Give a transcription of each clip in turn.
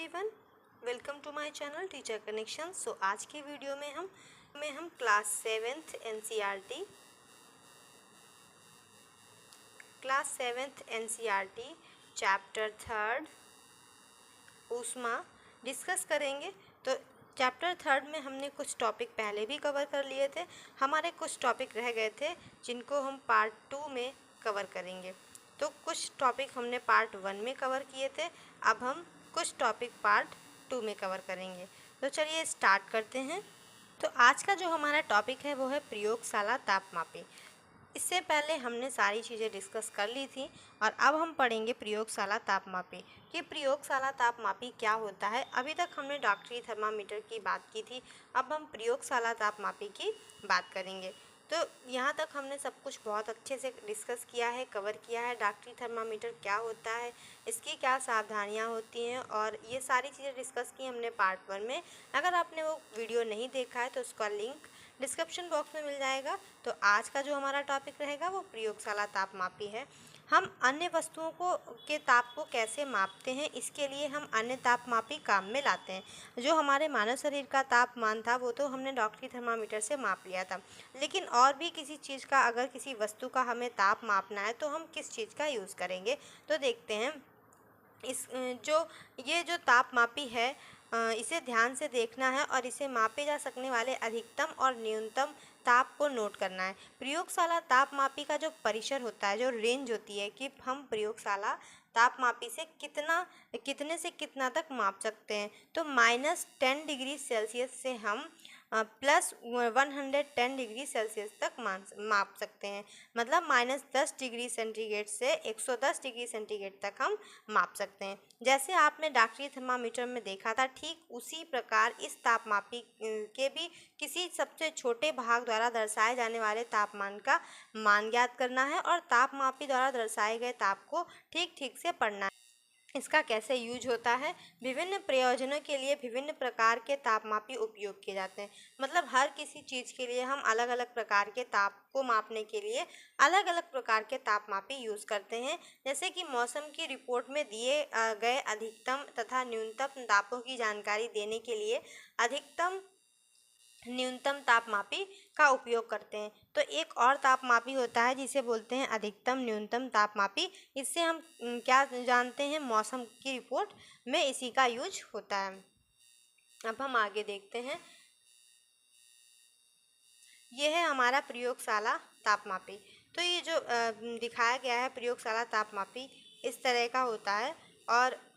Everyone, welcome to my channel teacher connection. So आज के video में हम क्लास 7th एनसीईआरटी चैप्टर 3 ऊष्मा डिस्कस करेंगे। तो चैप्टर 3 में हमने कुछ टॉपिक पहले भी कवर कर लिए थे। हमारे कुछ टॉपिक रह गए थे जिनको हम पार्ट 2 में कवर करेंगे। तो कुछ टॉपिक हमने पार्ट 1 में कवर किए थे, अब हम कुछ टॉपिक पार्ट 2 में कवर करेंगे। तो चलिए स्टार्ट करते हैं। तो आज का जो हमारा टॉपिक है वो है प्रयोगशाला तापमापी। इससे पहले हमने सारी चीज़ें डिस्कस कर ली थी और अब हम पढ़ेंगे प्रयोगशाला तापमापी कि प्रयोगशाला तापमापी क्या होता है। अभी तक हमने डॉक्टरी थर्मामीटर की बात की थी, अब हम प्रयोगशाला तापमापी की बात करेंगे। तो यहाँ तक हमने सब कुछ बहुत अच्छे से डिस्कस किया है, कवर किया है। डॉक्टरी थर्मामीटर क्या होता है, इसकी क्या सावधानियाँ होती हैं, और ये सारी चीज़ें डिस्कस की हमने पार्ट 1 में। अगर आपने वो वीडियो नहीं देखा है तो उसका लिंक डिस्क्रिप्शन बॉक्स में मिल जाएगा। तो आज का जो हमारा टॉपिक रहेगा वो प्रयोगशाला तापमापी है। हम अन्य वस्तुओं के ताप को कैसे मापते हैं, इसके लिए हम अन्य तापमापी काम में लाते हैं। जो हमारे मानव शरीर का तापमान था वो तो हमने डॉक्टरी थर्मामीटर से माप लिया था, लेकिन और भी किसी चीज़ का, अगर किसी वस्तु का हमें ताप मापना है तो हम किस चीज़ का यूज़ करेंगे। तो देखते हैं। ये जो तापमापी है, इसे ध्यान से देखना है और इसे मापे जा सकने वाले अधिकतम और न्यूनतम ताप को नोट करना है। प्रयोगशाला तापमापी का जो परिसर होता है, जो रेंज होती है कि हम प्रयोगशाला तापमापी से कितने से कितना तक माप सकते हैं। तो -10 डिग्री सेल्सियस से हम +110 डिग्री सेल्सियस तक माप सकते हैं। मतलब -10 डिग्री सेंटीग्रेड से 110 डिग्री सेंटीग्रेड तक हम माप सकते हैं। जैसे आपने डॉक्टरी थर्मामीटर में देखा था, ठीक उसी प्रकार इस तापमापी के भी किसी सबसे छोटे भाग द्वारा दर्शाए जाने वाले तापमान का मान ज्ञात करना है और तापमापी द्वारा दर्शाए गए ताप को ठीक से पढ़ना है। इसका कैसे यूज होता है, विभिन्न प्रयोजनों के लिए विभिन्न प्रकार के तापमापी उपयोग किए जाते हैं। मतलब हर किसी चीज़ के लिए हम अलग अलग प्रकार के ताप को मापने के लिए अलग अलग प्रकार के तापमापी यूज़ करते हैं। जैसे कि मौसम की रिपोर्ट में दिए गए अधिकतम तथा न्यूनतम तापों की जानकारी देने के लिए अधिकतम न्यूनतम तापमापी का उपयोग करते हैं। तो एक और तापमापी होता है जिसे बोलते हैं अधिकतम न्यूनतम तापमापी। इससे हम क्या जानते हैं, मौसम की रिपोर्ट में इसी का यूज होता है। अब हम आगे देखते हैं। यह है हमारा प्रयोगशाला तापमापी। तो ये जो दिखाया गया है प्रयोगशाला तापमापी, इस तरह का होता है। और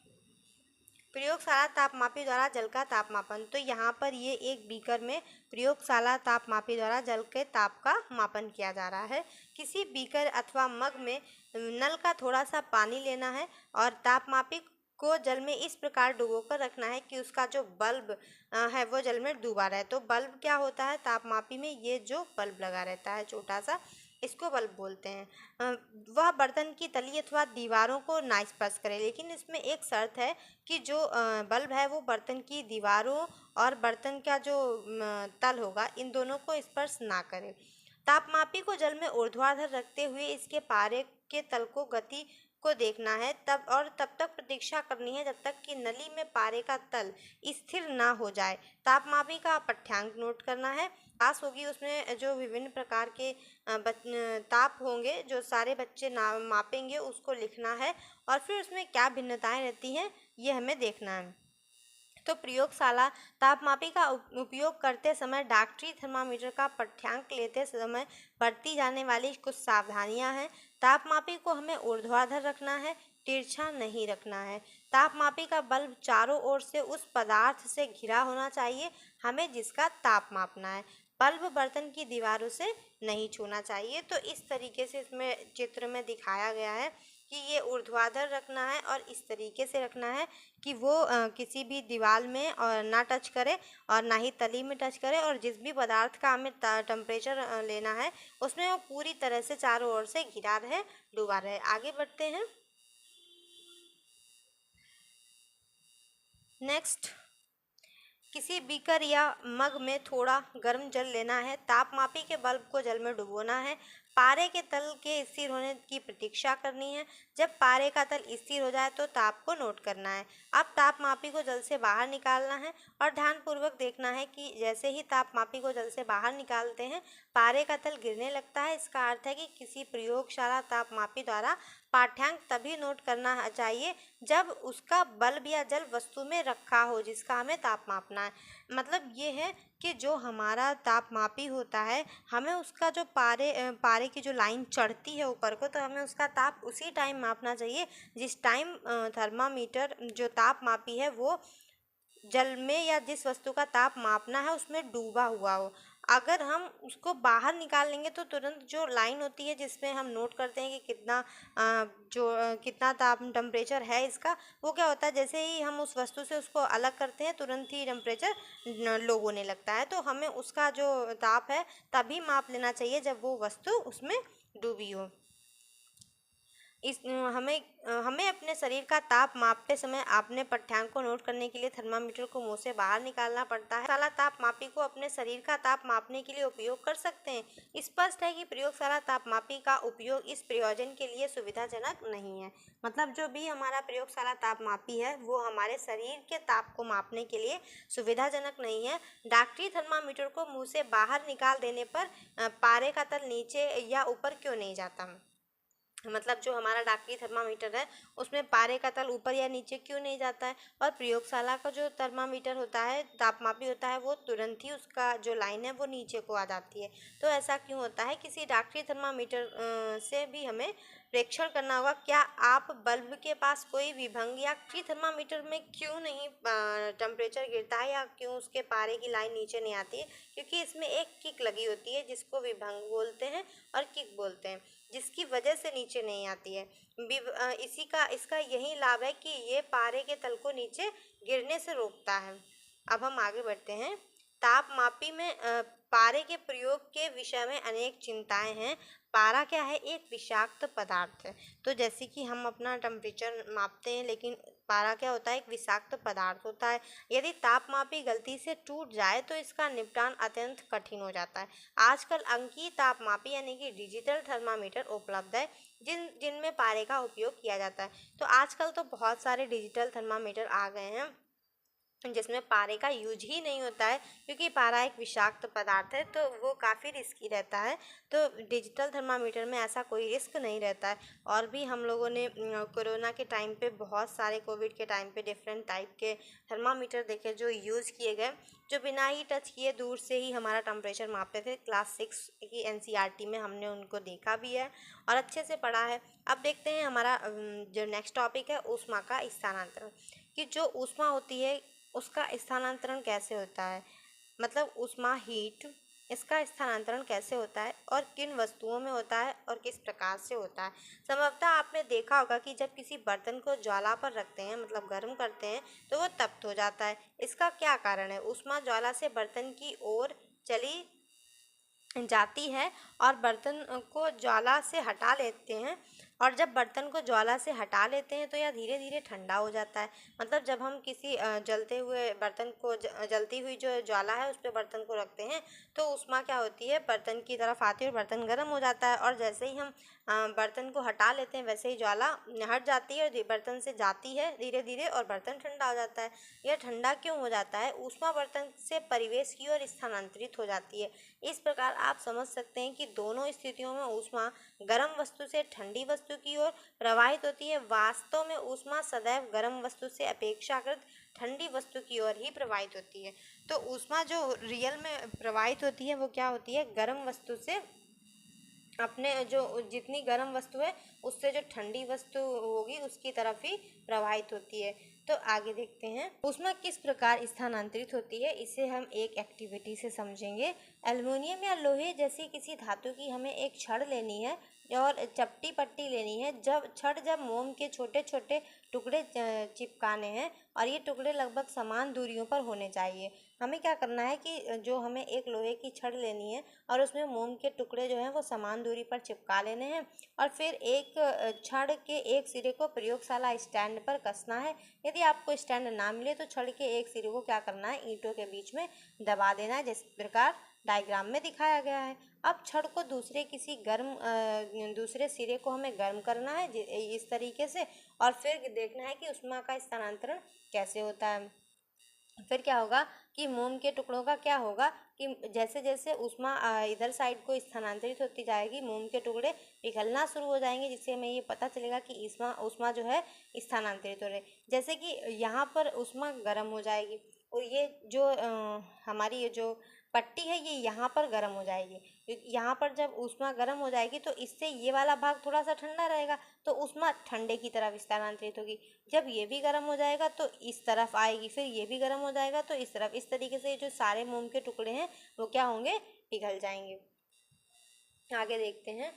प्रयोगशाला तापमापी द्वारा जल का तापमापन, तो यहाँ पर ये एक बीकर में प्रयोगशाला तापमापी द्वारा जल के ताप का मापन किया जा रहा है। किसी बीकर अथवा मग में नल का थोड़ा सा पानी लेना है और तापमापी को जल में इस प्रकार डुबोकर रखना है कि उसका जो बल्ब है वो जल में डूबा रहे। तो बल्ब क्या होता है, तापमापी में ये जो बल्ब लगा रहता है छोटा सा, इसको बल्ब बोलते हैं। वह बर्तन की तली अथवा दीवारों को ना स्पर्श करे, लेकिन इसमें एक शर्त है कि जो बल्ब है वो बर्तन की दीवारों और बर्तन का जो तल होगा, इन दोनों को स्पर्श ना करे। तापमापी को जल में ऊर्ध्वाधर रखते हुए इसके पारे के तल को गति को देखना है तब तक प्रतीक्षा करनी है जब तक कि नली में पारे का तल स्थिर ना हो जाए। तापमापी का पाठ्यांक नोट करना है। क्लास होगी, उसमें जो विभिन्न प्रकार के ताप होंगे जो सारे बच्चे मापेंगे उसको लिखना है और फिर उसमें क्या भिन्नताएं रहती हैं ये हमें देखना है। तो प्रयोगशाला तापमापी का उपयोग करते समय डॉक्टरी थर्मामीटर का पाठ्यांक लेते समय बरती जाने वाली कुछ सावधानियां हैं। तापमापी को हमें ऊर्ध्वाधर रखना है, तिरछा नहीं रखना है। तापमापी का बल्ब चारों ओर से उस पदार्थ से घिरा होना चाहिए हमें जिसका ताप मापना है। बल्ब बर्तन की दीवारों से नहीं छूना चाहिए। तो इस तरीके से इसमें चित्र में दिखाया गया है कि ये ऊर्ध्वाधर रखना है और इस तरीके से रखना है कि वो किसी भी दीवार में और ना टच करे और ना ही तली में टच करे, और जिस भी पदार्थ का हमें टेम्परेचर लेना है उसमें वो पूरी तरह से चारों ओर से घिरा रहे, डूबा रहे। आगे बढ़ते हैं। नेक्स्ट, किसी बीकर या मग में थोड़ा गर्म जल लेना है। तापमापी के बल्ब को जल में डुबोना है। पारे के तल के स्थिर होने की प्रतीक्षा करनी है। जब पारे का तल स्थिर हो जाए तो ताप को नोट करना है। अब तापमापी को जल से बाहर निकालना है और ध्यानपूर्वक देखना है कि जैसे ही तापमापी को जल से बाहर निकालते हैं पारे का तल गिरने लगता है। इसका अर्थ है कि किसी प्रयोगशाला तापमापी द्वारा पाठ्यांक तभी नोट करना चाहिए जब उसका बल्ब या जल वस्तु में रखा हो जिसका हमें ताप मापना है। मतलब ये है कि जो हमारा तापमापी होता है हमें उसका जो पारे की जो लाइन चढ़ती है ऊपर को, तो हमें उसका ताप उसी टाइम मापना चाहिए जिस टाइम थर्मामीटर जो तापमापी है वो जल में या जिस वस्तु का ताप मापना है उसमें डूबा हुआ हो। अगर हम उसको बाहर निकाल लेंगे तो तुरंत जो लाइन होती है जिसमें हम नोट करते हैं कि कितना ताप टेम्परेचर है इसका, वो क्या होता है जैसे ही हम उस वस्तु से उसको अलग करते हैं तुरंत ही टेम्परेचर लो होने लगता है। तो हमें उसका जो ताप है तभी माप लेना चाहिए जब वो वस्तु उसमें डूबी हो। हमें अपने शरीर का ताप मापते समय अपने पाठ्यांक को नोट करने के लिए थर्मामीटर को मुंह से बाहर निकालना पड़ता है। प्रयोगशाला तापमापी को अपने शरीर का ताप मापने के लिए उपयोग कर सकते हैं। स्पष्ट है कि प्रयोगशाला तापमापी का उपयोग इस प्रयोजन के लिए सुविधाजनक नहीं है। मतलब जो भी हमारा प्रयोगशाला तापमापी है वो हमारे शरीर के ताप को मापने के लिए सुविधाजनक नहीं है। डॉक्टरी थर्मामीटर को मुँह से बाहर निकाल देने पर पारे का तल नीचे या ऊपर क्यों नहीं जाता। मतलब जो हमारा डॉक्टरी थर्मामीटर है उसमें पारे का तल ऊपर या नीचे क्यों नहीं जाता है, और प्रयोगशाला का जो थर्मामीटर होता है तापमापी होता है वो तुरंत ही उसका जो लाइन है वो नीचे को आ जाती है। तो ऐसा क्यों होता है। किसी डॉक्टरी थर्मामीटर से भी हमें प्रेक्षण करना होगा। क्या आप बल्ब के पास कोई विभंग या थर्मामीटर में क्यों नहीं टेम्परेचर गिरता है या क्यों उसके पारे की लाइन नीचे नहीं आती है, क्योंकि इसमें एक किक लगी होती है जिसको विभंग बोलते हैं और किक बोलते हैं, जिसकी वजह से नीचे नहीं आती है। इसका यही लाभ है कि ये पारे के तल को नीचे गिरने से रोकता है। अब हम आगे बढ़ते हैं। तापमापी में पारे के प्रयोग के विषय में अनेक चिंताएं हैं। पारा क्या है, एक विषाक्त पदार्थ है। तो जैसे कि हम अपना टेम्परेचर मापते हैं लेकिन पारा क्या होता है, एक विषाक्त पदार्थ होता है। यदि तापमापी गलती से टूट जाए तो इसका निपटान अत्यंत कठिन हो जाता है। आजकल अंकीय तापमापी यानी कि डिजिटल थर्मामीटर उपलब्ध है जिनमें पारे का उपयोग किया जाता है। तो आजकल तो बहुत सारे डिजिटल थर्मामीटर आ गए हैं जिसमें पारे का यूज ही नहीं होता है, क्योंकि पारा एक विषाक्त पदार्थ है तो वो काफ़ी रिस्की रहता है। तो डिजिटल थर्मामीटर में ऐसा कोई रिस्क नहीं रहता है। और भी हम लोगों ने कोरोना के टाइम पे बहुत सारे कोविड के टाइम पे डिफरेंट टाइप के थर्मामीटर देखे जो यूज़ किए गए, जो बिना ही टच किए दूर से ही हमारा टेम्परेचर मापते थे। क्लास 6 की NCERT में हमने उनको देखा भी है और अच्छे से पढ़ा है। अब देखते हैं हमारा जो नेक्स्ट टॉपिक है ऊष्मा का स्थानांतरण, कि जो ऊष्मा होती है उसका स्थानांतरण कैसे होता है। मतलब ऊष्मा हीट, इसका स्थानांतरण कैसे होता है और किन वस्तुओं में होता है और किस प्रकार से होता है। संभवतः आपने देखा होगा कि जब किसी बर्तन को ज्वाला पर रखते हैं मतलब गर्म करते हैं तो वो तप्त हो जाता है। इसका क्या कारण है। ऊष्मा ज्वाला से बर्तन की ओर चली जाती है और बर्तन को ज्वाला से हटा लेते हैं, और जब बर्तन को ज्वाला से हटा लेते हैं तो यह धीरे धीरे ठंडा हो जाता है। मतलब जब हम किसी जलते हुए बर्तन को जलती हुई जो ज्वाला है उस पर बर्तन को रखते हैं तो ऊष्मा क्या होती है, बर्तन की तरफ आती है और बर्तन गर्म हो जाता है, और जैसे ही हम बर्तन को हटा लेते हैं वैसे ही ज्वाला हट जाती है और बर्तन से जाती है धीरे धीरे और बर्तन ठंडा हो जाता है। यह ठंडा क्यों हो जाता है, ऊष्मा बर्तन से परिवेश की ओर स्थानांतरित हो जाती है। इस प्रकार आप समझ सकते हैं कि दोनों स्थितियों में ऊष्मा गर्म वस्तु से ठंडी वस्तु की ओर प्रवाहित होती है। वास्तव में ऊष्मा सदैव गर्म वस्तु से अपेक्षाकृत ठंडी वस्तु की ओर ही प्रवाहित होती है। तो ऊष्मा जो रियल में प्रवाहित होती है वो क्या होती है, गर्म वस्तु से अपने जो जितनी गर्म वस्तु है उससे जो ठंडी वस्तु होगी उसकी तरफ ही प्रवाहित होती है। तो आगे देखते हैं ऊष्मा किस प्रकार स्थानांतरित होती है, इसे हम एक एक्टिविटी से समझेंगे। एल्युमिनियम या लोहे जैसी किसी धातु की हमें एक छड़ लेनी है और चपटी पट्टी लेनी है। जब मोम के छोटे छोटे टुकड़े चिपकाने हैं और ये टुकड़े लगभग समान दूरियों पर होने चाहिए। हमें क्या करना है कि जो हमें एक लोहे की छड़ लेनी है और उसमें मोम के टुकड़े जो हैं वो समान दूरी पर चिपका लेने हैं और फिर एक छड़ के एक सिरे को प्रयोगशाला स्टैंड पर कसना है। यदि आपको स्टैंड ना मिले तो छड़ के एक सिरे को क्या करना है, ईंटों के बीच में दबा देना है, जिस प्रकार डायग्राम में दिखाया गया है। अब छड़ को दूसरे सिरे को हमें गर्म करना है इस तरीके से और फिर देखना है कि ऊष्मा का स्थानांतरण कैसे होता है। फिर क्या होगा कि मोम के टुकड़ों का क्या होगा कि जैसे जैसे ऊष्मा इधर साइड को स्थानांतरित होती जाएगी, मोम के टुकड़े पिघलना शुरू हो जाएंगे, जिससे हमें ये पता चलेगा कि ऊष्मा जो है स्थानांतरित हो रही है। जैसे कि यहाँ पर ऊष्मा गर्म हो जाएगी और ये जो हमारी ये जो पट्टी है ये यहाँ पर गर्म हो जाएगी। यहाँ पर जब ऊष्मा गर्म हो जाएगी तो इससे ये वाला भाग थोड़ा सा ठंडा रहेगा, तो ऊष्मा ठंडे की तरफ स्थानांतरित होगी। जब ये भी गर्म हो जाएगा तो इस तरफ आएगी, फिर ये भी गर्म हो जाएगा तो इस तरफ। इस तरीके से जो सारे मोम के टुकड़े हैं वो क्या होंगे, पिघल जाएंगे। आगे देखते हैं।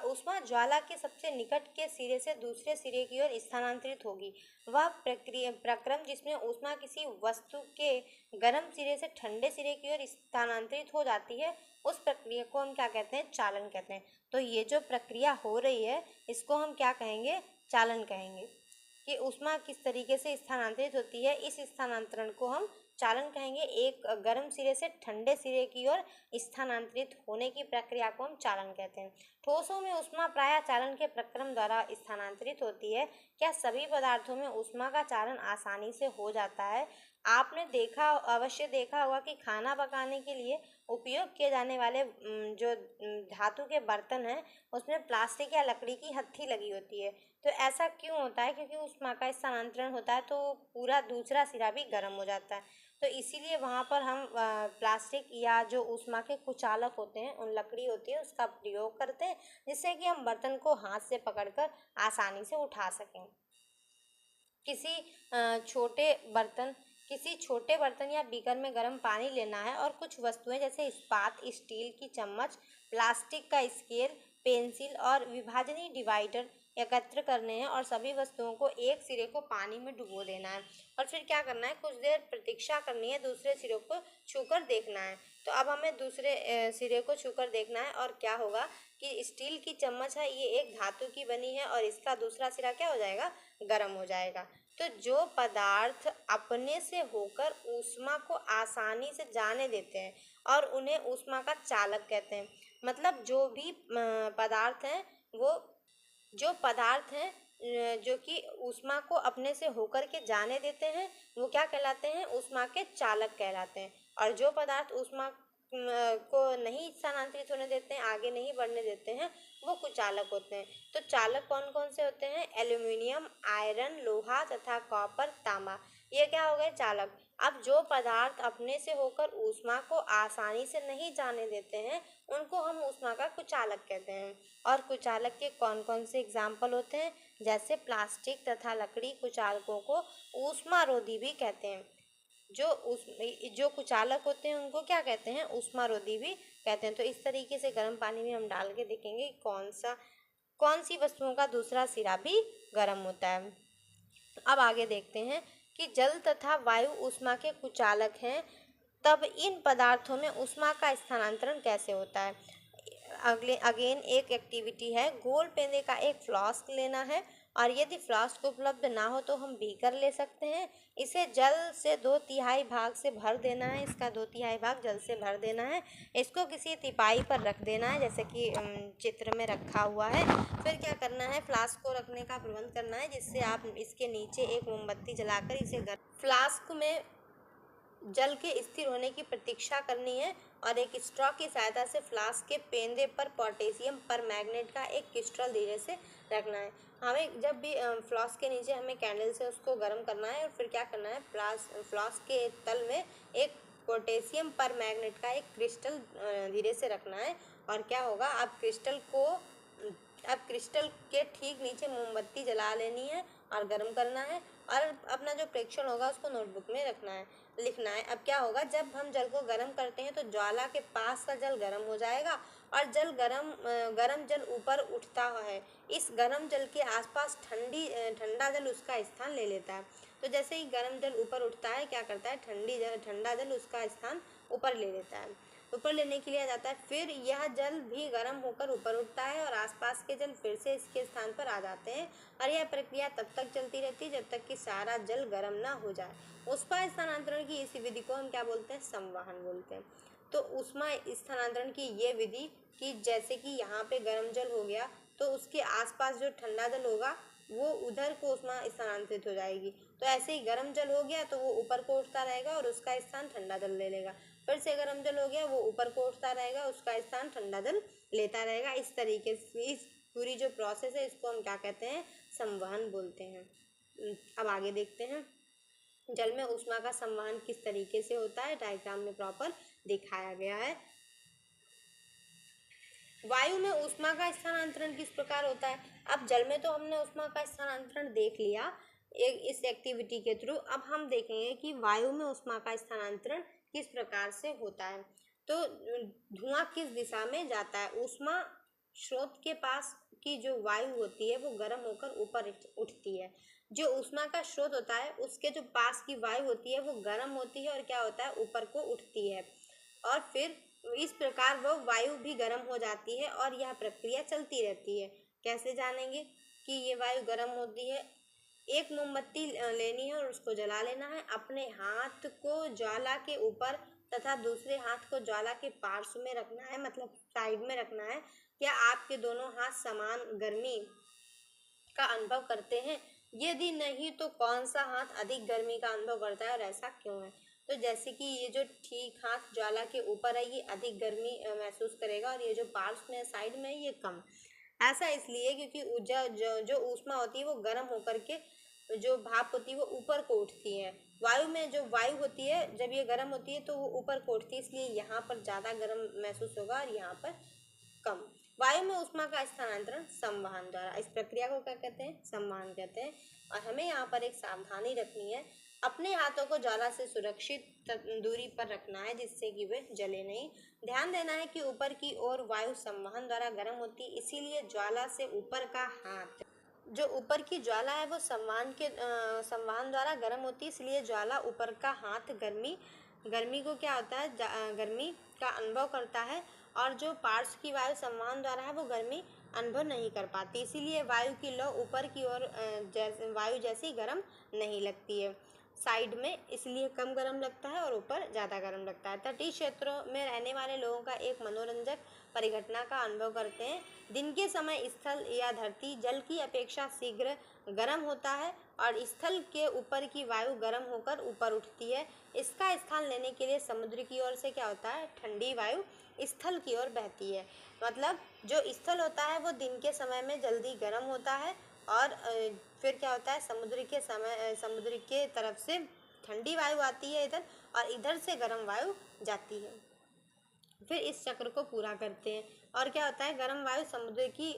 ऊष्मा ज्वाला के सबसे निकट के सिरे से दूसरे सिरे की ओर स्थानांतरित होगी। वह प्रक्रम जिसमें ऊष्मा किसी वस्तु के गर्म सिरे से ठंडे सिरे की ओर स्थानांतरित हो जाती है, उस प्रक्रिया को हम क्या कहते हैं, चालन कहते हैं। तो ये जो प्रक्रिया हो रही है इसको हम क्या कहेंगे, चालन कहेंगे। कि ऊष्मा किस तरीके से स्थानांतरित होती है, इस स्थानांतरण को हम चालन कहेंगे। एक गर्म सिरे से ठंडे सिरे की ओर स्थानांतरित होने की प्रक्रिया को हम चालन कहते हैं। ठोसों में ऊष्मा प्रायः चालन के प्रक्रम द्वारा स्थानांतरित होती है। क्या सभी पदार्थों में ऊष्मा का चालन आसानी से हो जाता है? आपने अवश्य देखा होगा कि खाना पकाने के लिए उपयोग किए जाने वाले जो धातु के बर्तन हैं उसमें प्लास्टिक या लकड़ी की हत्थी लगी होती है। तो ऐसा क्यों होता है? क्योंकि ऊष्मा का स्थानांतरण होता है तो पूरा दूसरा सिरा भी गर्म हो जाता है। तो इसीलिए वहाँ पर हम प्लास्टिक या जो ऊष्मा के कुचालक होते हैं, उन लकड़ी होती है, उसका प्रयोग करते हैं, जिससे कि हम बर्तन को हाथ से पकड़कर आसानी से उठा सकें। किसी छोटे बर्तन या बीकर में गर्म पानी लेना है और कुछ वस्तुएं जैसे इस्पात, स्टील की चम्मच, प्लास्टिक का स्केल, पेंसिल और विभाजनी डिवाइडर एकत्र करने हैं और सभी वस्तुओं को एक सिरे को पानी में डुबो देना है और फिर क्या करना है, कुछ देर प्रतीक्षा करनी है, दूसरे सिरे को छूकर देखना है। तो अब हमें दूसरे सिरे को छूकर देखना है और क्या होगा कि स्टील की चम्मच है, ये एक धातु की बनी है और इसका दूसरा सिरा क्या हो जाएगा, गर्म हो जाएगा। तो जो पदार्थ अपने से होकर ऊष्मा को आसानी से जाने देते हैं और उन्हें ऊष्मा का चालक कहते हैं। मतलब जो भी पदार्थ हैं जो कि ऊष्मा को अपने से होकर के जाने देते हैं वो क्या कहलाते हैं, ऊष्मा के चालक कहलाते हैं। और जो पदार्थ ऊष्मा को नहीं स्थानांतरित होने देते हैं, आगे नहीं बढ़ने देते हैं, वो कुचालक होते हैं। तो चालक कौन कौन से होते हैं? एल्यूमिनियम, आयरन, लोहा तथा कॉपर, तांबा, ये क्या हो गए, चालक। अब जो पदार्थ अपने से होकर ऊष्मा को आसानी से नहीं जाने देते हैं उनको हम ऊष्मा का कुचालक कहते हैं। और कुचालक के कौन कौन से एग्जाम्पल होते हैं? जैसे प्लास्टिक तथा लकड़ी कुचालकों को ऊष्मारोधी भी कहते हैं। जो कुचालक होते हैं उनको क्या कहते हैं, ऊष्मारोधी भी कहते हैं। तो इस तरीके से गर्म पानी में हम डाल के देखेंगे कौन सी वस्तुओं का दूसरा सिरा भी गर्म होता है। अब आगे देखते हैं कि जल तथा वायु ऊष्मा के कुचालक हैं, तब इन पदार्थों में ऊष्मा का स्थानांतरण कैसे होता है। अगेन एक एक्टिविटी है, गोल पेंदे का एक फ्लास्क लेना है और यदि फ्लास्क उपलब्ध ना हो तो हम बीकर ले सकते हैं। इसे जल से 2/3 भाग से भर देना है, इसका 2/3 भाग जल से भर देना है। इसको किसी तिपाई पर रख देना है, जैसे कि चित्र में रखा हुआ है। फिर क्या करना है, फ्लास्क को रखने का प्रबंध करना है, जिससे आप इसके नीचे एक मोमबत्ती जलाकर इसे फ्लास्क में जल के स्थिर होने की प्रतीक्षा करनी है और एक स्ट्रॉ की सहायता से फ्लास्क के पेंदे पर पोटेशियम परमैंगनेट का एक क्रिस्टल धीरे से रखना है। हमें जब भी फ्लास्क के नीचे हमें कैंडल से उसको गर्म करना है और फिर क्या करना है, फ्लास्क के तल में एक पोटेशियम परमैंगनेट का एक क्रिस्टल धीरे से रखना है। और क्या होगा, अब क्रिस्टल के ठीक नीचे मोमबत्ती जला लेनी है और गर्म करना है और अपना जो प्रेक्षण होगा उसको नोटबुक में लिखना है। अब क्या होगा, जब हम जल को गर्म करते हैं तो ज्वाला के पास का जल गर्म हो जाएगा और जल गर्म जल ऊपर उठता है। इस गर्म जल के आसपास ठंडा जल उसका स्थान ले लेता है। तो जैसे ही गर्म जल ऊपर उठता है, क्या करता है, ठंडा जल उसका स्थान ऊपर ले लेता है, ऊपर लेने के लिए आ जाता है। फिर यह जल भी गर्म होकर ऊपर उठता है और आसपास के जल फिर से इसके स्थान पर आ जाते हैं, और यह प्रक्रिया तब तक चलती रहती है जब तक कि सारा जल गर्म ना हो जाए। ऊष्मा स्थानांतरण की इस विधि को हम क्या बोलते हैं, संवहन बोलते हैं। तो ऊष्मा स्थानांतरण की ये विधि कि जैसे कि यहाँ पे गर्म जल हो गया तो उसके आसपास जो ठंडा जल होगा वो उधर को ऊष्मा स्थानांतरित हो जाएगी। तो ऐसे ही गर्म जल हो गया तो वो ऊपर को उठता रहेगा और उसका स्थान ठंडा जल ले लेगा। फिर से गर्म जल हो गया, वो ऊपर को उठता रहेगा, उसका स्थान ठंडा जल लेता रहेगा। इस तरीके से इस पूरी जो प्रोसेस है इसको हम क्या कहते हैं, संवहन बोलते हैं। अब आगे देखते हैं जल में ऊष्मा का संवहन किस तरीके से होता है, डायग्राम में प्रॉपर दिखाया गया है। वायु में ऊष्मा का स्थानांतरण किस प्रकार होता है। अब जल में तो हमने ऊष्मा का स्थानांतरण देख लिया इस एक्टिविटी के थ्रू। अब हम देखेंगे कि वायु में ऊष्मा का स्थानांतरण किस प्रकार से होता है। तो धुआं किस दिशा में जाता है। ऊष्मा स्रोत के पास की जो वायु होती है वो गर्म होकर ऊपर उठती है। जो ऊष्मा का स्रोत होता है उसके जो पास की वायु होती है वो गर्म होती है और क्या होता है, ऊपर को उठती है, और फिर इस प्रकार वह वायु भी गर्म हो जाती है और यह प्रक्रिया चलती रहती है। कैसे जानेंगे कि ये वायु गर्म होती है। एक मोमबत्ती लेनी है और उसको जला लेना है। अपने हाथ को ज्वाला के ऊपर तथा दूसरे हाथ को ज्वाला के पार्श्व में रखना है, मतलब साइड में रखना है। क्या आपके दोनों हाथ समान गर्मी का अनुभव करते हैं। यदि नहीं तो कौन सा हाथ अधिक गर्मी का अनुभव करता है और ऐसा क्यों है। तो जैसे कि ये जो ठीक हाथ ज्वाला के ऊपर है ये अधिक गर्मी महसूस करेगा, और ये जो पार्श्व में साइड में है ये कम। ऐसा इसलिए क्योंकि जो ऊष्मा होती है वो गर्म होकर के जो भाप होती है वो ऊपर को उठती है। वायु में जो वायु होती है जब ये गर्म होती है तो वो ऊपर को उठती है, इसलिए यहाँ पर ज़्यादा गर्म महसूस होगा और यहाँ पर कम। वायु में ऊष्मा का स्थानांतरण संवहन द्वारा, इस प्रक्रिया को क्या कहते हैं, संवहन कहते हैं। और हमें यहाँ पर एक सावधानी रखनी है, अपने हाथों को ज्वाला से सुरक्षित दूरी पर रखना है जिससे कि वे जले नहीं। ध्यान देना है कि ऊपर की ओर वायु संवहन द्वारा गर्म होती है, इसीलिए ज्वाला से ऊपर का हाथ, जो ऊपर की ज्वाला है वो संवहन द्वारा गर्म होती है, इसलिए ज्वाला ऊपर का हाथ गर्मी को क्या होता है, गर्मी का अनुभव करता है, और जो पार्श्व की वायु संवहन द्वारा है वो गर्मी अनुभव नहीं कर पाती, इसीलिए वायु की लौ ऊपर की ओर वायु जैसी गर्म नहीं लगती है। साइड में इसलिए कम गर्म लगता है और ऊपर ज़्यादा गर्म लगता है। तटीय क्षेत्रों में रहने वाले लोगों का एक मनोरंजक परिघटना का अनुभव करते हैं। दिन के समय स्थल या धरती जल की अपेक्षा शीघ्र गर्म होता है और स्थल के ऊपर की वायु गर्म होकर ऊपर उठती है। इसका स्थान लेने के लिए समुद्र की ओर से क्या होता है, ठंडी वायु स्थल की ओर बहती है। मतलब जो स्थल होता है वो दिन के समय में जल्दी गर्म होता है, और फिर क्या होता है, समुद्र के तरफ से ठंडी वायु आती है इधर, और इधर से गर्म वायु जाती है। फिर इस चक्र को पूरा करते हैं, और क्या होता है, गर्म वायु समुद्र की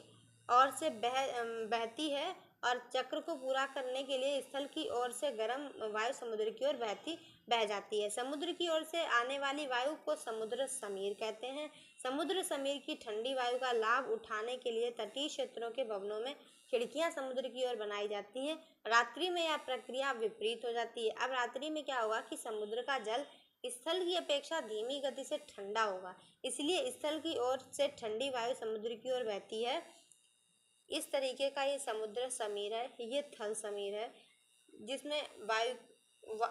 ओर से बहती है, और चक्र को पूरा करने के लिए स्थल की ओर से गर्म वायु समुद्र की ओर बह जाती है। समुद्र की ओर से आने वाली वायु को समुद्र समीर कहते हैं। समुद्र समीर की ठंडी वायु का लाभ उठाने के लिए तटीय क्षेत्रों के भवनों में खिड़कियां समुद्र की ओर बनाई जाती हैं। रात्रि में यह प्रक्रिया विपरीत हो जाती है। अब रात्रि में क्या होगा कि समुद्र का जल स्थल की अपेक्षा धीमी गति से ठंडा होगा, इसलिए स्थल की ओर से ठंडी वायु समुद्र की ओर बहती है। इस तरीके का ये समुद्र समीर है, ये थल समीर है, जिसमें वायु,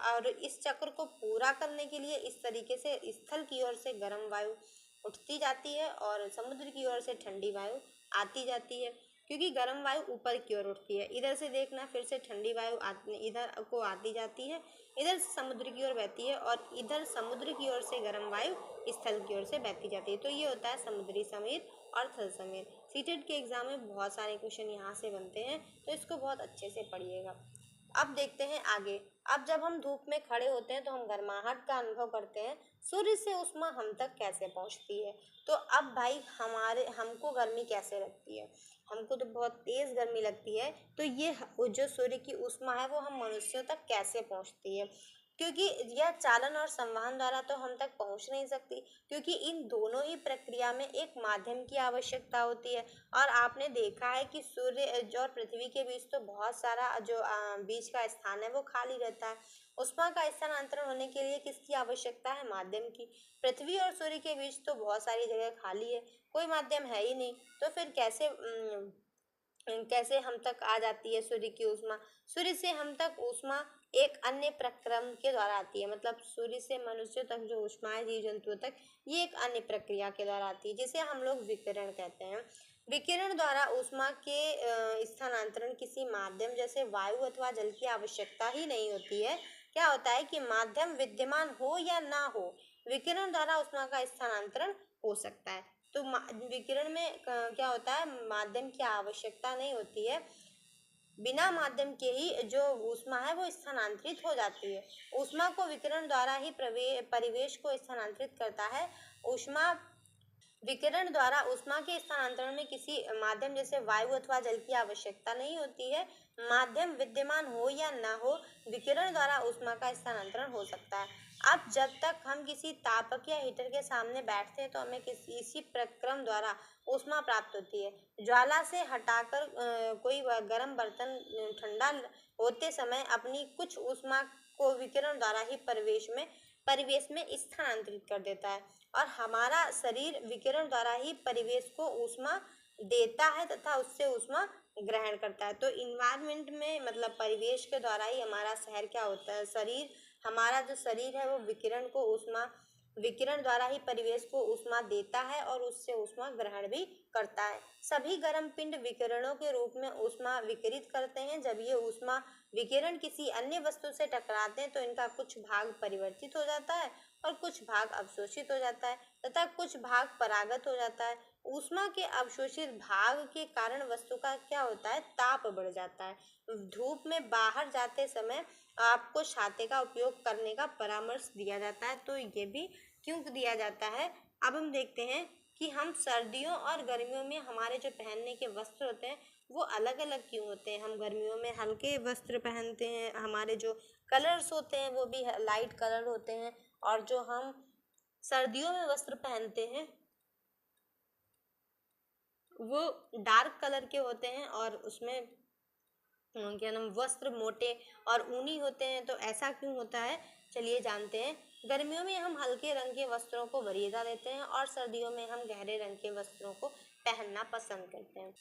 और इस चक्र को पूरा करने के लिए इस तरीके से स्थल की ओर से गर्म वायु उठती जाती है और समुद्र की ओर से ठंडी वायु आती जाती है। क्योंकि गर्म वायु ऊपर की ओर उठती है, इधर से देखना, फिर से ठंडी वायु इधर को आती जाती है, इधर से समुद्र की ओर बहती है, और इधर समुद्र की ओर से गर्म वायु स्थल की ओर से बहती जाती है। तो ये होता है समुद्री समीर और थल समीर। सीटेट के एग्जाम में बहुत सारे क्वेश्चन यहाँ से बनते हैं, तो इसको बहुत अच्छे से पढ़िएगा। अब देखते हैं आगे। अब जब हम धूप में खड़े होते हैं तो हम गर्माहट का अनुभव करते हैं। सूर्य से ऊष्मा हम तक कैसे पहुँचती है। तो अब भाई हमको गर्मी कैसे लगती है, हमको तो बहुत तेज़ गर्मी लगती है। तो ये जो सूर्य की ऊष्मा है वो हम मनुष्यों तक कैसे पहुँचती है। क्योंकि यह चालन और संवहन द्वारा तो हम तक पहुंच नहीं सकती, क्योंकि इन दोनों ही प्रक्रिया में एक माध्यम की आवश्यकता होती है। और आपने देखा है कि सूर्य और पृथ्वी के बीच तो बहुत सारा जो बीच का स्थान है वो खाली रहता है। ऊष्मा का स्थानांतरण होने के लिए किसकी आवश्यकता है? माध्यम की। पृथ्वी और सूर्य के बीच तो बहुत सारी जगह खाली है, कोई माध्यम है ही नहीं, तो फिर कैसे हम तक आ जाती है सूर्य की ऊष्मा? सूर्य से हम तक ऊष्मा एक अन्य प्रक्रम के द्वारा आती है, मतलब सूर्य से मनुष्य तक जो ऊष्मा है जीव जंतुओं तक, ये एक अन्य प्रक्रिया के द्वारा आती है, जिसे हम लोग विकिरण कहते हैं। विकिरण द्वारा ऊष्मा के स्थानांतरण किसी माध्यम जैसे वायु अथवा जल की आवश्यकता ही नहीं होती है। क्या होता है कि माध्यम विद्यमान हो या ना हो, विकिरण द्वारा ऊष्मा का स्थानांतरण हो सकता है। तो विकिरण में क्या होता है, माध्यम की आवश्यकता नहीं होती है, बिना माध्यम के ही जो ऊष्मा है वो स्थानांतरित हो जाती है। ऊष्मा को विकिरण द्वारा ही परिवेश को स्थानांतरित करता है। ऊष्मा विकिरण द्वारा ऊष्मा के स्थानांतरण में किसी माध्यम जैसे वायु अथवा जल की आवश्यकता नहीं होती है। माध्यम विद्यमान हो या ना हो, विकिरण द्वारा ऊष्मा का स्थानांतरण हो सकता है। अब जब तक हम किसी तापक या हीटर के सामने बैठते हैं तो हमें इसी प्रक्रम द्वारा ऊष्मा प्राप्त होती है। ज्वाला से हटाकर कोई गर्म बर्तन ठंडा होते समय अपनी कुछ ऊष्मा को विकिरण द्वारा ही परिवेश में स्थानांतरित कर देता है, और हमारा शरीर विकिरण द्वारा ही परिवेश को ऊष्मा देता है तथा उससे ऊष्मा ग्रहण करता है। तो इन्वायरमेंट में, मतलब परिवेश के द्वारा ही हमारा शहर क्या होता है, हमारा जो शरीर है वो विकिरण द्वारा ही परिवेश को ऊष्मा देता है और उससे ऊष्मा ग्रहण भी करता है। सभी गर्म पिंड विकिरणों के रूप में ऊष्मा विकिरित करते हैं। जब ये ऊष्मा विकिरण किसी अन्य वस्तु से टकराते हैं तो इनका कुछ भाग परिवर्तित हो जाता है और कुछ भाग अवशोषित हो जाता है तथा कुछ भाग परागत हो जाता है। ऊष्मा के अवशोषित भाग के कारण वस्तु का क्या होता है, ताप बढ़ जाता है। धूप में बाहर जाते समय आपको छाते का उपयोग करने का परामर्श दिया जाता है। तो ये भी क्यों दिया जाता है? अब हम देखते हैं कि हम सर्दियों और गर्मियों में हमारे जो पहनने के वस्त्र होते हैं वो अलग अलग क्यों होते हैं। हम गर्मियों में हल्के वस्त्र पहनते हैं, हमारे जो कलर्स होते हैं वो भी लाइट कलर होते हैं, और जो हम सर्दियों में वस्त्र पहनते हैं वो डार्क कलर के होते हैं और उसमें क्या नाम, वस्त्र मोटे और ऊनी होते हैं। तो ऐसा क्यों होता है, चलिए जानते हैं। गर्मियों में हम हल्के रंग के वस्त्रों को वरीयता देते हैं और सर्दियों में हम गहरे रंग के वस्त्रों को पहनना पसंद करते हैं।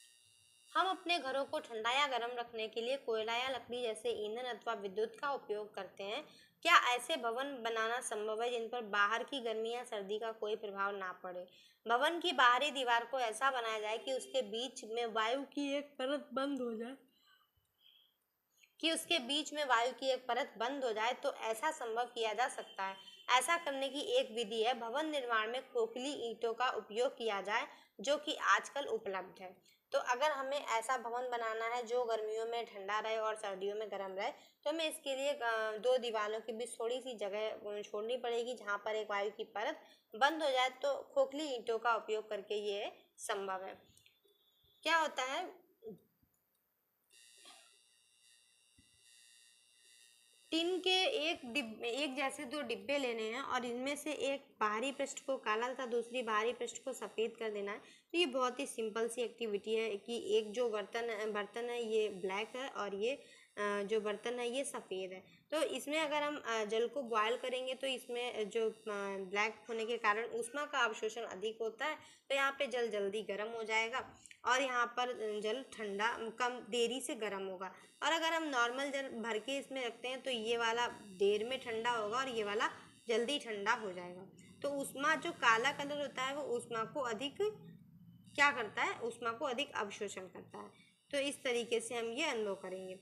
हम अपने घरों को ठंडा या गर्म रखने के लिए कोयला या लकड़ी जैसे ईंधन अथवा विद्युत का उपयोग करते हैं। क्या ऐसे भवन बनाना संभव है जिन पर बाहर की गर्मी या सर्दी का कोई प्रभाव ना पड़े? भवन की बाहरी दीवार को ऐसा बनाया जाए कि उसके बीच में वायु की एक परत बंद हो जाए हो जाए, तो ऐसा संभव किया जा सकता है। ऐसा करने की एक विधि है, भवन निर्माण में खोखली ईंटों का उपयोग किया जाए, जो कि आजकल उपलब्ध है। तो अगर हमें ऐसा भवन बनाना है जो गर्मियों में ठंडा रहे और सर्दियों में गर्म रहे, तो हमें इसके लिए दो दीवारों के बीच थोड़ी सी जगह छोड़नी पड़ेगी जहाँ पर एक वायु की परत बंद हो जाए। तो खोखली ईंटों का उपयोग करके ये संभव है। क्या होता है, टिन के एक जैसे दो डिब्बे लेने हैं और इनमें से एक बाहरी पृष्ठ को काला तथा दूसरी बाहरी पृष्ठ को सफ़ेद कर देना है। तो ये बहुत ही सिंपल सी एक्टिविटी है कि एक जो बर्तन है ये ब्लैक है और ये जो बर्तन है ये सफ़ेद है। तो इसमें अगर हम जल को बॉयल करेंगे तो इसमें जो ब्लैक होने के कारण ऊष्मा का अवशोषण अधिक होता है, तो यहाँ पे जल जल्दी गर्म हो जाएगा और यहाँ पर जल ठंडा कम देरी से गर्म होगा। और अगर हम नॉर्मल जल भर के इसमें रखते हैं तो ये वाला देर में ठंडा होगा और ये वाला जल्दी ठंडा हो जाएगा। तो ऊष्मा जो काला कलर होता है वो ऊष्मा को अधिक क्या करता है, ऊष्मा को अधिक अवशोषण करता है। तो इस तरीके से हम ये अनुभव करेंगे।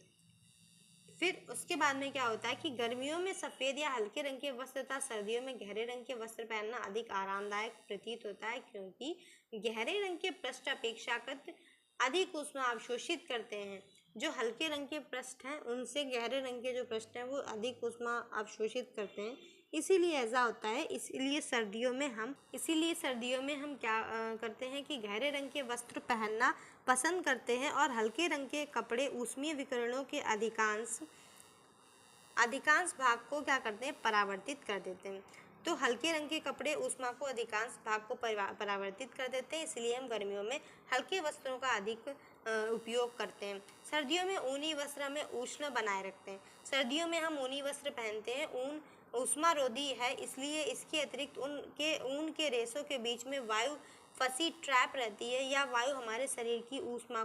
फिर उसके बाद में क्या होता है कि गर्मियों में सफ़ेद या हल्के रंग के वस्त्र तथा सर्दियों में गहरे रंग के वस्त्र पहनना अधिक आरामदायक प्रतीत होता है, क्योंकि गहरे रंग के पृष्ठ अपेक्षाकृत अधिक ऊष्मा अवशोषित करते हैं। जो हल्के रंग के पृष्ठ हैं उनसे गहरे रंग के जो पृष्ठ हैं वो अधिक ऊष्मा अवशोषित करते हैं, इसीलिए ऐसा होता है। इसीलिए सर्दियों में हम क्या करते हैं कि गहरे रंग के वस्त्र पहनना पसंद करते हैं और हल्के रंग के कपड़े ऊष्मीय विकिरणों के अधिकांश अधिकांश भाग को क्या करते हैं, परावर्तित कर देते हैं। तो हल्के रंग के कपड़े ऊष्मा को अधिकांश भाग को परावर्तित कर देते हैं, इसलिए हम गर्मियों में हल्के वस्त्रों का अधिक उपयोग करते हैं। सर्दियों में ऊनी वस्त्र हमें उष्ण बनाए रखते हैं। सर्दियों में हम ऊनी वस्त्र पहनते हैं। ऊन ऊष्मारोधी है, इसलिए इसके अतिरिक्त ऊन के रेशों के बीच में वायु फंसी ट्रैप रहती है, या वायु हमारे शरीर की ऊष्मा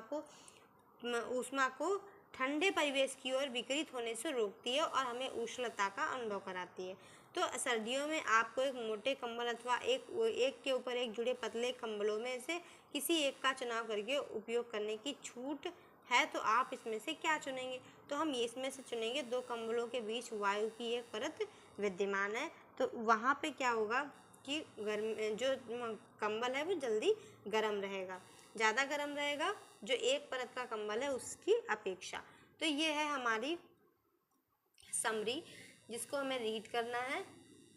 को ठंडे परिवेश की ओर विकृत होने से रोकती है और हमें उष्णता का अनुभव कराती है। तो सर्दियों में आपको एक मोटे कंबल अथवा एक के ऊपर एक जुड़े पतले कंबलों में से किसी एक का चुनाव करके उपयोग करने की छूट है। तो आप इसमें से क्या चुनेंगे? तो हम इसमें से चुनेंगे 2 कंबलों के बीच वायु की एक परत विद्यमान है। तो वहाँ पे क्या होगा कि जो कंबल है वो जल्दी गर्म रहेगा, ज़्यादा गर्म रहेगा जो एक परत का कंबल है उसकी अपेक्षा। तो ये है हमारी समरी, जिसको हमें रीड करना है।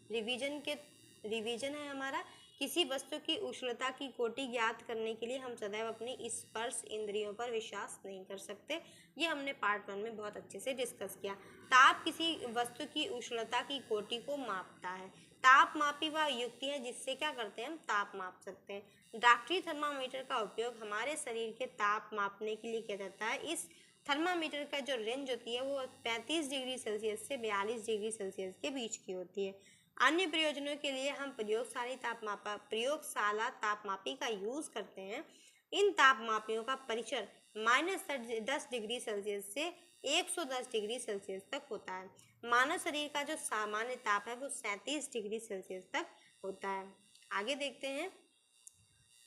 रिवीजन है हमारा। किसी वस्तु की उष्णता की कोटि ज्ञात करने के लिए हम सदैव अपनी स्पर्श इंद्रियों पर विश्वास नहीं कर सकते। ये हमने पार्ट 1 में बहुत अच्छे से डिस्कस किया। ताप किसी वस्तु की उष्णता की कोटि को मापता है। ताप मापी वह युक्ति है जिससे क्या करते हैं, हम ताप माप सकते हैं। डॉक्टरी थर्मामीटर का उपयोग हमारे शरीर के ताप मापने के लिए किया जाता है। इस थर्मामीटर का जो रेंज होती है वो 35 डिग्री सेल्सियस से 42 डिग्री सेल्सियस के बीच की होती है। अन्य प्रयोजनों के लिए हम प्रयोगशाला तापमापी का यूज़ करते हैं। इन तापमापियों का परिचय -10 डिग्री सेल्सियस से 110 डिग्री सेल्सियस तक होता है। मानव शरीर का जो सामान्य ताप है वो 37 डिग्री सेल्सियस तक होता है। आगे देखते हैं।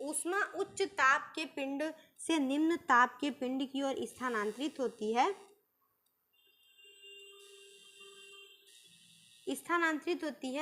ऊष्मा उच्च ताप के पिंड से निम्न ताप के पिंड की ओर स्थानांतरित होती है।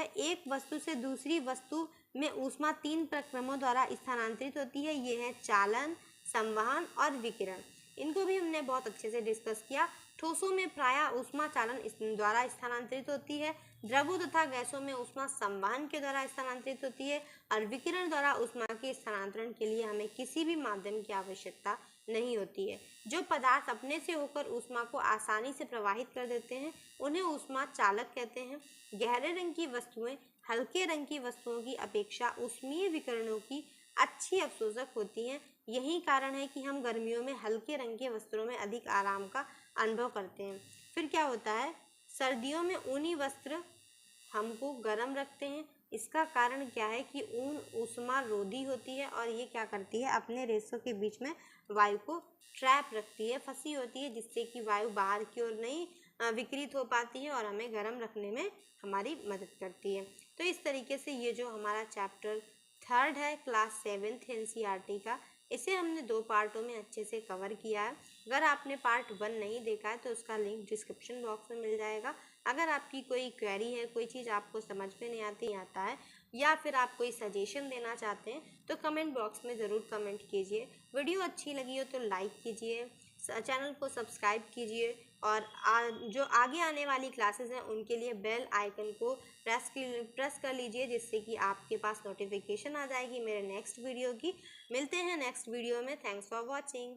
एक वस्तु से दूसरी वस्तु में ऊष्मा 3 प्रक्रमों द्वारा स्थानांतरित होती है। ये है चालन, संवहन और विकिरण। इनको भी हमने बहुत अच्छे से डिस्कस किया। ठोसों में प्रायः ऊष्मा चालन द्वारा स्थानांतरित होती है। द्रवों तथा गैसों में ऊष्मा संवहन के द्वारा स्थानांतरित होती है, और विकिरण द्वारा ऊष्मा के स्थानांतरण के लिए हमें किसी भी माध्यम की आवश्यकता नहीं होती है। जो पदार्थ अपने से होकर ऊष्मा को आसानी से प्रवाहित कर देते हैं उन्हें ऊष्मा चालक कहते हैं। गहरे रंग की वस्तुएं हल्के रंग की वस्तुओं की अपेक्षा ऊष्मीय विकिरणों की अच्छी अवशोषक होती हैं। यही कारण है कि हम गर्मियों में हल्के रंग के वस्त्रों में अधिक आराम का अनुभव करते हैं। फिर क्या होता है, सर्दियों में ऊनी वस्त्र हमको गर्म रखते हैं। इसका कारण क्या है कि ऊन ऊष्मा रोधी होती है और ये क्या करती है, अपने रेशों के बीच में वायु को ट्रैप रखती है, फंसी होती है, जिससे कि वायु बाहर की ओर नहीं विकृत हो पाती है और हमें गर्म रखने में हमारी मदद करती है। तो इस तरीके से ये जो हमारा चैप्टर 3 है क्लास 7th NCERT का, इसे हमने 2 पार्टों में अच्छे से कवर किया है। अगर आपने पार्ट 1 नहीं देखा है तो उसका लिंक डिस्क्रिप्शन बॉक्स में मिल जाएगा। अगर आपकी कोई क्वेरी है, कोई चीज़ आपको समझ में नहीं आता है, या फिर आप कोई सजेशन देना चाहते हैं तो कमेंट बॉक्स में ज़रूर कमेंट कीजिए। वीडियो अच्छी लगी हो तो लाइक कीजिए, चैनल को सब्सक्राइब कीजिए, और जो आगे आने वाली क्लासेस हैं उनके लिए बेल आइकन को प्रेस कर लीजिए, जिससे कि आपके पास नोटिफिकेशन आ जाएगी मेरे नेक्स्ट वीडियो की। मिलते हैं नेक्स्ट वीडियो में। Thanks for watching.